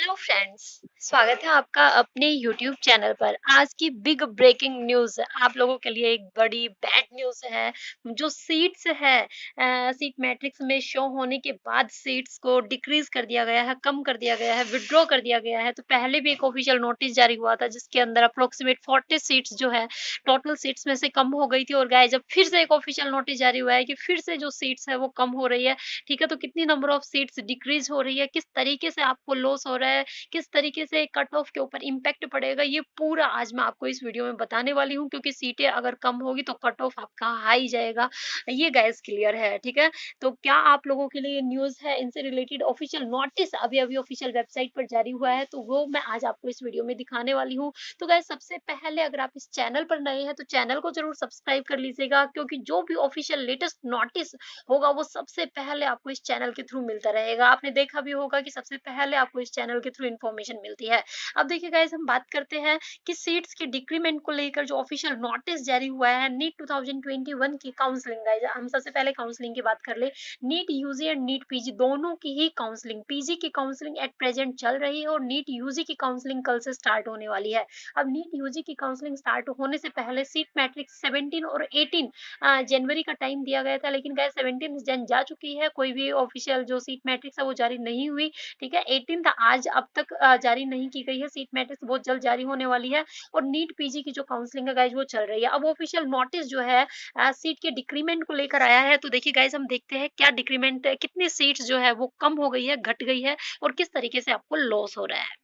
Hello friends, स्वागत है आपका अपने यूट्यूब चैनल पर। आज की बिग ब्रेकिंग न्यूज़ आप लोगों के लिए एक बड़ी बैड न्यूज़ है। जो सीट्स है सीट मैट्रिक्स में शो होने के बाद सीट्स को डिक्रीज कर दिया गया है, कम कर दिया गया है, विड्रॉ कर दिया गया है। तो पहले भी एक ऑफिशियल नोटिस जारी हुआ था जिसके अंदर अप्रोक्सीमेट 40 सीट्स जो है टोटल सीट्स में से कम हो गई थी। और गाइस जब फिर से एक ऑफिशियल नोटिस जारी हुआ है कि फिर से जो सीट्स है वो कम हो रही है, ठीक है। तो कितनी नंबर ऑफ सीट्स डिक्रीज हो रही है, किस तरीके से आपको लॉस हो रहा है, किस तरीके से कट ऑफ के ऊपर इम्पैक्ट पड़ेगा, ये पूरा आज मैं आपको इस वीडियो में बताने वाली हूँ। क्योंकि सीटें अगर कम होगी तो कट ऑफ आपका हाई जाएगा, ये गाइस क्लियर है, ठीक है। तो क्या आप लोगों के लिए न्यूज है इनसे रिलेटेड ऑफिशियल नोटिस अभी अभी ऑफिशियल वेबसाइट पर जारी हुआ है, तो वो मैं आज आपको इस वीडियो में दिखाने वाली हूँ। तो गाइस सबसे पहले अगर आप इस चैनल पर नए हैं तो चैनल को जरूर सब्सक्राइब कर लीजिएगा, क्योंकि जो भी ऑफिशियल लेटेस्ट नोटिस होगा वो सबसे पहले आपको इस चैनल के थ्रू मिलता रहेगा। आपने देखा भी होगा कि सबसे पहले आपको इस चैनल के थ्रू इन्फॉर्मेशन मिलती है। अब देखिए गाइस, हम बात करते हैं कि सीट्स के डिक्रीमेंट को लेकर जो ऑफिशियल नोटिस जारी हुआ है नीट 2021 की काउंसलिंग। गाइस हम सबसे पहले काउंसलिंग की बात कर ले। NEET UG and NEET PG दोनों की ही काउंसलिंग, पीजी की काउंसलिंग एट प्रेजेंट चल रही है और नीट यूजी की काउंसलिंग कल से स्टार्ट होने वाली है। अब नीट यूजी की काउंसलिंग स्टार्ट होने से पहले सीट मैट्रिक्स 17 और 18 जनवरी का टाइम दिया गया था, लेकिन गाइस 17 जन जा चुकी है, कोई भी ऑफिशियल जो सीट मैट्रिक्स है वो जारी नहीं हुई, ठीक है। 18 आज अब तक जारी नहीं की गई है, सीट मैट्रिक्स बहुत जल्द जारी होने वाली है। और नीट पीजी की जो काउंसलिंग है गाइस वो चल रही है। अब ऑफिशियल नोटिस जो है सीट के डिक्रीमेंट को लेकर आया है। तो देखिए गाइस, हम देखते हैं क्या डिक्रीमेंट, कितनी सीट्स जो है वो कम हो गई है, घट गई है, और किस तरीके से आपको लॉस हो रहा है।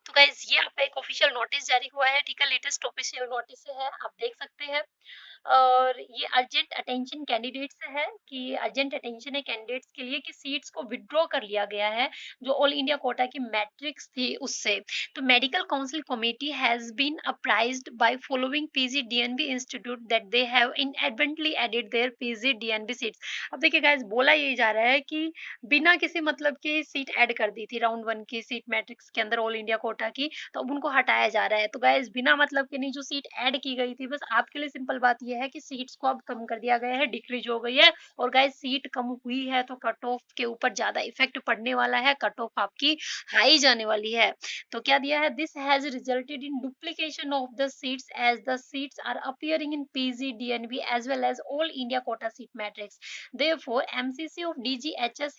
तो गाइस ये आपका एक ऑफिशियल नोटिस जारी हुआ है, ठीक है, लेटेस्ट ऑफिशियल नोटिस है, आप देख सकते हैं। और ये अर्जेंट अटेंशन कैंडिडेट्स से है कि अर्जेंट अटेंशन है कैंडिडेट्स के लिए कि सीट्स को विड्रॉ कर लिया गया है जो ऑल इंडिया कोटा की मैट्रिक्स थी उससे। तो medical council committee has been apprised by following PG DNB institute that they have inadvertently added their PG DNB seats. अब देखिए गाइस, बोला ये जा रहा है कि बिना किसी मतलब की सीट ऐड कर दी थी राउंड वन की सीट मैट्रिक्स के अंदर ऑल इंडिया कोटा की, तो अब उनको हटाया जा रहा है। तो गाइस बिना मतलब के नहीं, जो सीट ऐड की गई थी, बस आपके लिए सिंपल बात ये है कि सीट्स को अब कम कर दिया गया है, डिक्रीज हो गई है। और गाइस सीट कम हुई है तो कट ऑफ के ऊपर ज्यादा इफेक्ट पड़ने वाला है, कट ऑफ आपकी हाई जाने वाली है। तो क्या दिया है, this has resulted in duplication of the seats as the seats are appearing in PG DNB as well as all India quota seat matrix. Therefore, MCC of DGHS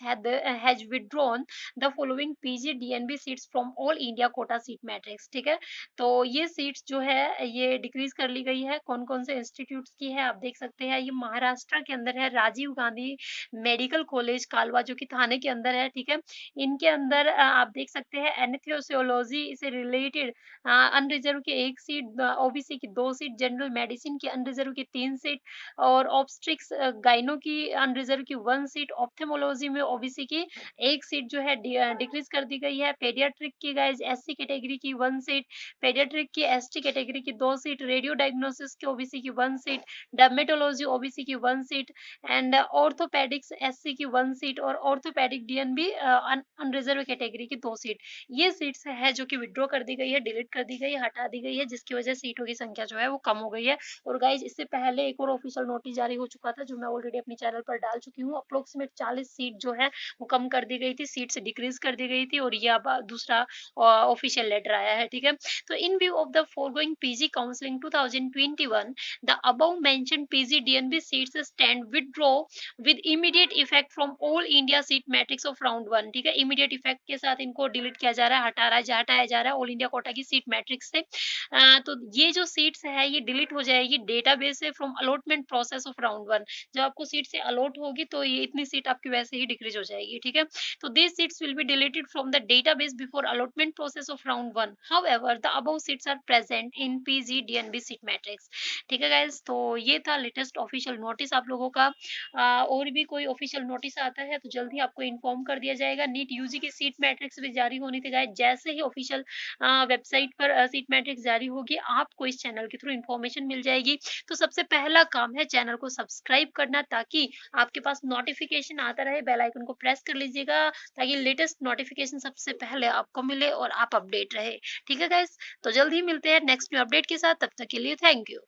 has withdrawn the following PG DNB seats from all India quota seat matrix, ठीक है। तो ये seats जो है ये decrease कर ली गई है। कौन कौन से इंस्टीट्यूट्स की है आप देख सकते हैं। ये महाराष्ट्र के अंदर है, राजीव गांधी मेडिकल कॉलेज कालवा जो कि थाने के अंदर है, ठीक है। इनके अंदर आप देख सकते हैं एनेथियोलॉजी से रिलेटेड अनरिजर्व की एक सीट, ओबीसी की 2 सीट, जनरल मेडिसिन की अनरिजर्व की 3 सीट, और ऑब्स्ट्रिक्स गाइनो की अनरिजर्व की 1 सीट, ऑप्थेमोलॉजी में ओबीसी की 1 सीट जो है डिक्रीज कर दी गई है। पेडियाट्रिक की गाइस एससी कैटेगरी की 1 सीट, पेडियाट्रिक की एसटी कैटेगरी की 2 सीट, रेडियो डायग्नोसिस की ओबीसी की 1 सीट, डर्मेटोलॉजी ओबीसी की 1 सीट, एंड ऑर्थोपेडिक्स एससी की 1 सीट, और ऑर्थोपेडिक डीएनबी अनरिजर्व कैटेगरी की 2 सीट। ये सीट्स है जो कि विड्रॉ कर दी गई है, डिलीट कर दी गई है, हटा दी गई है, जिसकी वजह से सीटों की संख्या जो है वो कम हो गई है। और गाइज इससे पहले एक और ऑफिशियल नोटिस जारी हो चुका था जो मैं ऑलरेडी अपने चैनल पर डाल चुकी हूँ। अप्रोक्सीमेट 40 सीट जो है वो कम कर दी गई थी, सीट से डिक्रीज कर दी गई थी, और ये अब दूसरा ऑफिशियल लेटर आया है, ठीक है। तो in view of the foregoing PG counselling 2021, the above mentioned PG DNB seats stand withdraw with immediate effect from all India seat matrix of round one, ठीक है। इमीडिएट इफेक्ट के साथ इनको डिलीट किया जा रहा है, हटाया जा रहा है ऑल इंडिया कोटा की सीट मैट्रिक्स से। तो ये जो सीट्स है ये डिलीट हो जाएगी डेटाबेस से from allotment process of round one. जब आपको सीट से अलॉट होगी तो ये इतनी सीट आपकी वैसे ही डिक्रीज हो जाएगी, ठीक है। तो this seats will be deleted from the database before allotment process of round one. However the above seats are present in PG DNB seat matrix, ठीक है गाइस। तो ये था लेटेस्ट ऑफिशियल नोटिस आप लोगों का। और भी कोई ऑफिशियल नोटिस आता है तो जल्दी आपको इन्फॉर्म कर दिया जाएगा। नीट यूजी की सीट मैट्रिक्स भी जारी होनी थी गाइस, जैसे ही ऑफिशियल वेबसाइट पर सीट मैट्रिक्स जारी होगी आपको इस चैनल के थ्रू इन्फॉर्मेशन मिल जाएगी। तो सबसे पहला काम है चैनल को सब्सक्राइब करना, ताकि आपके पास नोटिफिकेशन आता रहे। बेल आइकन को प्रेस कर लीजिएगा ताकि लेटेस्ट नोटिफिकेशन सबसे पहले आपको मिले और आप अपडेट रहे, ठीक है गाइस। तो जल्द ही मिलते हैं नेक्स्ट न्यू अपडेट के साथ, तब तक के लिए थैंक यू।